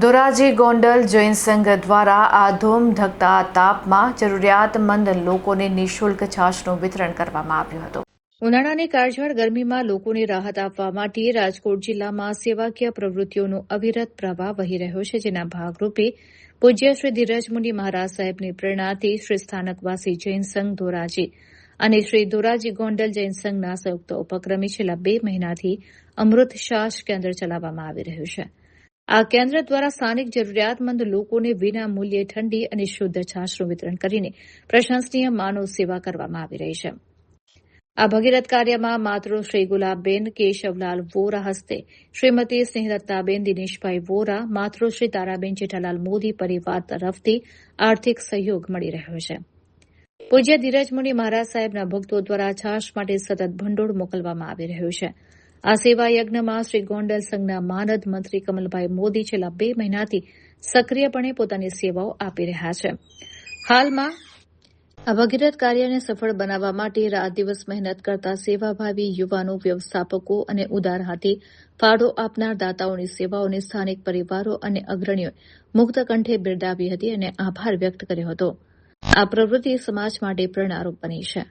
ધોરાજી ગોંડલ જૈન સંઘ દ્વારા આ ધૂમધકતા તાપમાં જરૂરિયાતમંદ લોકોને નિઃશુલ્ક છાશનું વિતરણ કરવામાં આવ્યું હતું. ઉનાળાની કાળઝાળ ગરમીમાં લોકોને રાહત આપવા માટે રાજકોટ જિલ્લામાં સેવાકીય પ્રવૃત્તિઓનો અવિરત પ્રવાહ વહી રહ્યો છે, જેના ભાગરૂપે પૂજ્ય શ્રી ધીરજમુનિ મહારાજ સાહેબની પ્રેરણાથી શ્રી સ્થાનકવાસી જૈન સંઘ ધોરાજી અને શ્રી ધોરાજી ગોંડલ જૈન સંઘના સંયુક્ત ઉપક્રમે છેલ્લા 2 મહિનાથી અમૃત છાશ કેન્દ્ર ચલાવવામાં આવી રહ્યું છે. આ કેન્દ્ર દ્વારા સ્થાનિક જરૂરિયાતમંદ લોકોને વિના મૂલ્યે ઠંડી અને શુદ્ધ છાશનું વિતરણ કરીને પ્રશંસનીય માનવ સેવા કરવામાં આવી રહી છે. આ ભગીરથ કાર્યમાં માતૃશ્રી ગુલાબબેન કેશવલાલ વોરા હસ્તે શ્રીમતી સ્નેહલતાબેન દિનેશભાઈ વોરા, માતૃશ્રી તારાબેન જેઠાલાલ મોદી પરિવાર તરફથી આર્થિક સહયોગ મળી રહ્યો છે. પૂજ્ય ધીરજમુનિ મહારાજ સાહેબના ભક્તો દ્વારા છાશ માટે સતત ભંડોળ મોકલવામાં આવી રહ્યું છે. આ સેવા યજ્ઞમાં શ્રી ગોંડલ સંઘના માનદ મંત્રી કમલભાઈ મોદી છેલ્લા 2 મહિનાથી સક્રિયપણે પોતાની સેવાઓ આપી રહ્યા છે. હાલમાં આ ભગીરથ કાર્યને સફળ બનાવવા માટે રાત દિવસ મહેનત કરતા સેવાભાવી યુવાનો, વ્યવસ્થાપકો અને ઉદાર હાથે ફાળો આપનાર દાતાઓની સેવાઓને સ્થાનિક પરિવારો અને અગ્રણીઓએ મુક્ત કંઠે બિરદાવી હતી અને આભાર વ્યક્ત કર્યો હતો. આ પ્રવૃત્તિ સમાજ માટે પ્રેરણારૂપ બની છે.